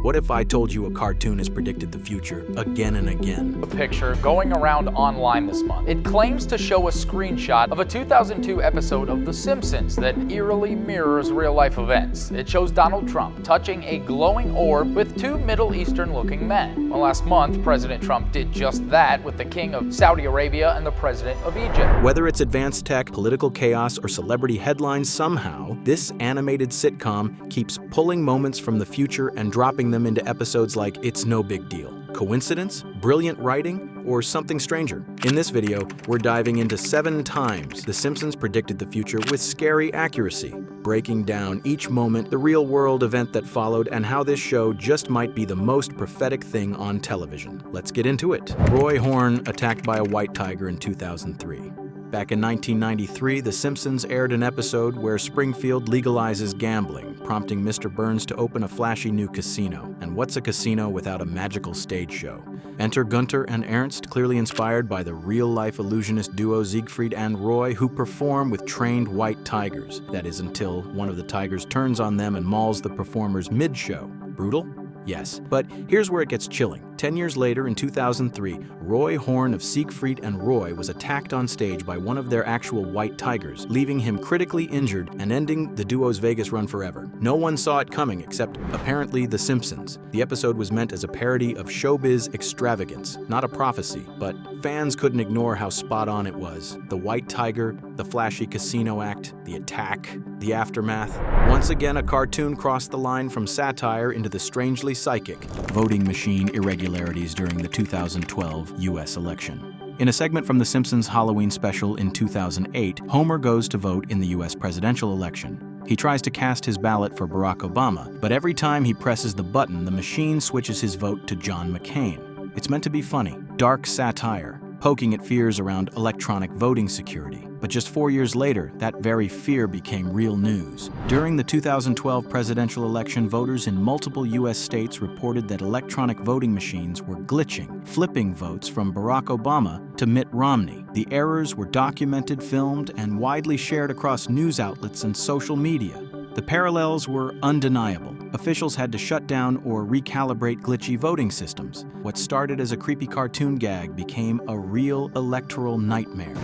What if I told you a cartoon has predicted the future again and again? A picture going around online this month. It claims to show a screenshot of a 2002 episode of The Simpsons that eerily mirrors real-life events. It shows Donald Trump touching a glowing orb with two Middle Eastern-looking men. Well, last month, President Trump did just that with the King of Saudi Arabia and the President of Egypt. Whether it's advanced tech, political chaos, or celebrity headlines, somehow, this animated sitcom keeps pulling moments from the future and dropping them into episodes like it's no big deal. Coincidence? Brilliant writing? Or something stranger? In this video, we're diving into 7 times The Simpsons predicted the future with scary accuracy, breaking down each moment, the real-world event that followed, and how this show just might be the most prophetic thing on television. Let's get into it. Roy Horn attacked by a white tiger in 2003. Back in 1993, The Simpsons aired an episode where Springfield legalizes gambling, prompting Mr. Burns to open a flashy new casino. And what's a casino without a magical stage show? Enter Gunter and Ernst, clearly inspired by the real-life illusionist duo Siegfried and Roy, who perform with trained white tigers. That is, until one of the tigers turns on them and mauls the performers mid-show. Brutal? Yes, but here's where it gets chilling. 10 years later, in 2003, Roy Horn of Siegfried and Roy was attacked on stage by one of their actual white tigers, leaving him critically injured and ending the duo's Vegas run forever. No one saw it coming except, apparently, The Simpsons. The episode was meant as a parody of showbiz extravagance, not a prophecy, but fans couldn't ignore how spot-on it was. The white tiger, the flashy casino act, the attack, the aftermath. Once again, a cartoon crossed the line from satire into the strangely psychic voting machine irregularities during the 2012 U.S. election. In a segment from The Simpsons Halloween special in 2008, Homer goes to vote in the U.S. presidential election. He tries to cast his ballot for Barack Obama, but every time he presses the button, the machine switches his vote to John McCain. It's meant to be funny, dark satire, poking at fears around electronic voting security. But just 4 years later, that very fear became real news. During the 2012 presidential election, voters in multiple U.S. states reported that electronic voting machines were glitching, flipping votes from Barack Obama to Mitt Romney. The errors were documented, filmed, and widely shared across news outlets and social media. The parallels were undeniable. Officials had to shut down or recalibrate glitchy voting systems. What started as a creepy cartoon gag became a real electoral nightmare.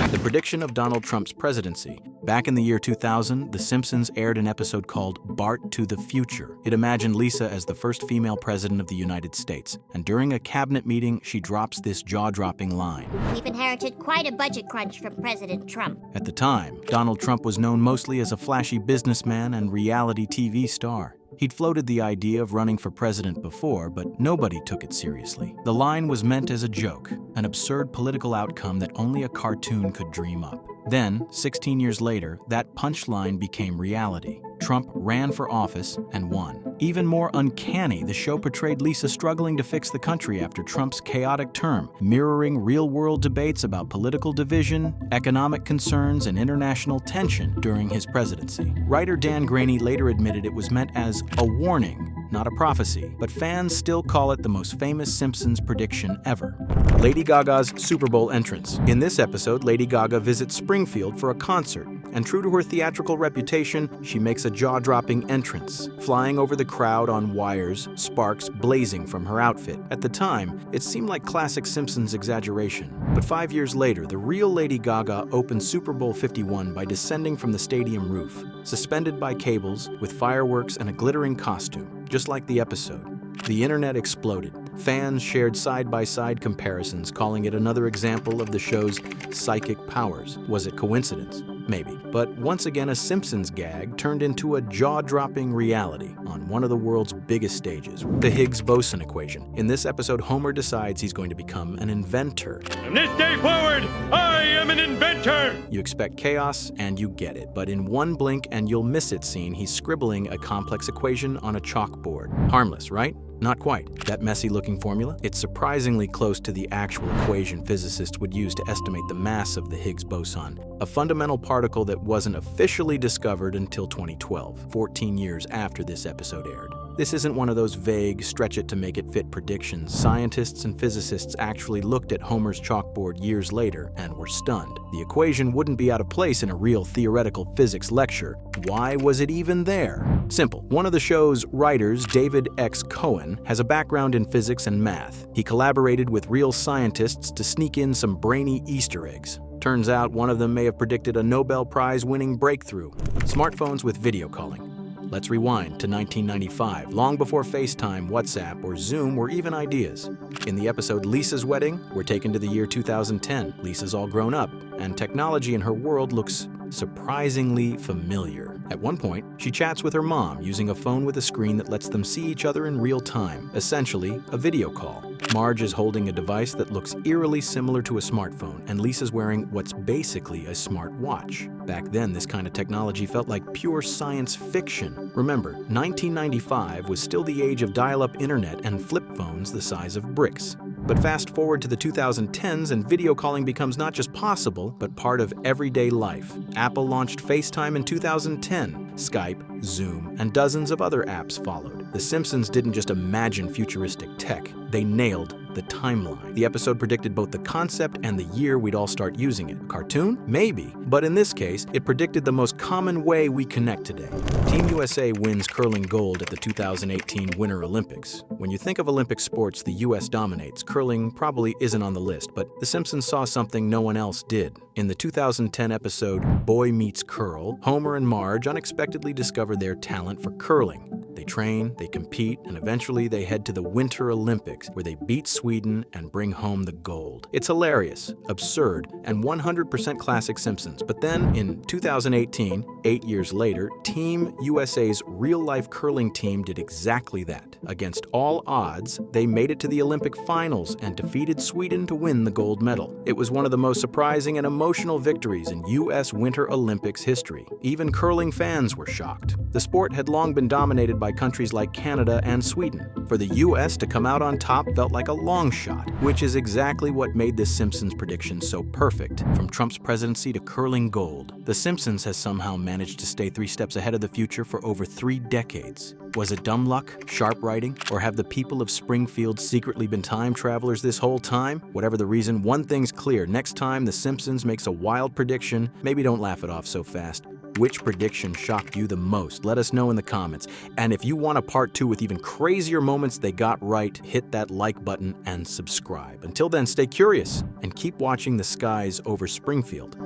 The prediction of Donald Trump's presidency. Back in the year 2000, The Simpsons aired an episode called Bart to the Future. It imagined Lisa as the first female president of the United States, and during a cabinet meeting, she drops this jaw-dropping line. We've inherited quite a budget crunch from President Trump. At the time, Donald Trump was known mostly as a flashy businessman and reality TV star. He'd floated the idea of running for president before, but nobody took it seriously. The line was meant as a joke, an absurd political outcome that only a cartoon could dream up. Then, 16 years later, that punchline became reality. Trump ran for office and won. Even more uncanny, the show portrayed Lisa struggling to fix the country after Trump's chaotic term, mirroring real-world debates about political division, economic concerns, and international tension during his presidency. Writer Dan Graney later admitted it was meant as a warning, not a prophecy, but fans still call it the most famous Simpsons prediction ever. Lady Gaga's Super Bowl entrance. In this episode, Lady Gaga visits Springfield for a concert, and true to her theatrical reputation, she makes a jaw-dropping entrance, flying over the crowd on wires, sparks blazing from her outfit. At the time, it seemed like classic Simpsons exaggeration. But 5 years later, the real Lady Gaga opened Super Bowl 51 by descending from the stadium roof, suspended by cables, with fireworks and a glittering costume, just like the episode. The internet exploded. Fans shared side-by-side comparisons, calling it another example of the show's psychic powers. Was it coincidence? Maybe. But once again, a Simpsons gag turned into a jaw-dropping reality on one of the world's biggest stages, the Higgs boson equation. In this episode, Homer decides he's going to become an inventor. From this day forward, I am an inventor! You expect chaos, and you get it. But in one blink and you'll miss it scene, he's scribbling a complex equation on a chalkboard. Harmless, right? Not quite. That messy-looking formula? It's surprisingly close to the actual equation physicists would use to estimate the mass of the Higgs boson, a fundamental particle that wasn't officially discovered until 2012, 14 years after this episode aired. This isn't one of those vague, stretch-it-to-make-it-fit predictions. Scientists and physicists actually looked at Homer's chalkboard years later and were stunned. The equation wouldn't be out of place in a real theoretical physics lecture. Why was it even there? Simple. One of the show's writers, David X. Cohen, has a background in physics and math. He collaborated with real scientists to sneak in some brainy Easter eggs. Turns out one of them may have predicted a Nobel Prize-winning breakthrough: smartphones with video calling. Let's rewind to 1995, long before FaceTime, WhatsApp, or Zoom were even ideas. In the episode Lisa's Wedding, we're taken to the year 2010. Lisa's all grown up, and technology in her world looks surprisingly familiar. At one point, she chats with her mom using a phone with a screen that lets them see each other in real time, essentially a video call. Marge is holding a device that looks eerily similar to a smartphone, and Lisa's wearing what's basically a smart watch. Back then, this kind of technology felt like pure science fiction. Remember, 1995 was still the age of dial-up internet and flip phones the size of bricks. But fast forward to the 2010s and video calling becomes not just possible, but part of everyday life. Apple launched FaceTime in 2010. Skype, Zoom, and dozens of other apps followed. The Simpsons didn't just imagine futuristic tech, they nailed the timeline. The episode predicted both the concept and the year we'd all start using it. A cartoon? Maybe. But in this case, it predicted the most common way we connect today. Team USA wins curling gold at the 2018 Winter Olympics. When you think of Olympic sports the US dominates, curling probably isn't on the list, but The Simpsons saw something no one else did. In the 2010 episode Boy Meets Curl, Homer and Marge unexpectedly discover their talent for curling. They train, they compete, and eventually they head to the Winter Olympics, where they beat Sweden and bring home the gold. It's hilarious, absurd, and 100% classic Simpsons. But then, in 2018, 8 years later, Team USA's real-life curling team did exactly that. Against all odds, they made it to the Olympic finals and defeated Sweden to win the gold medal. It was one of the most surprising and emotional victories in US Winter Olympics history. Even curling fans were shocked. The sport had long been dominated by countries like Canada and Sweden. For the US to come out on top felt like a long shot, which is exactly what made this Simpsons prediction so perfect. From Trump's presidency to curling gold, The Simpsons has somehow managed to stay 3 steps ahead of the future for over 3 decades. Was it dumb luck, sharp writing, or have the people of Springfield secretly been time travelers this whole time? Whatever the reason, one thing's clear: next time The Simpsons makes a wild prediction, maybe don't laugh it off so fast. Which prediction shocked you the most? Let us know in the comments. And if you want a part 2 with even crazier moments they got right, hit that like button and subscribe. Until then, stay curious and keep watching the skies over Springfield.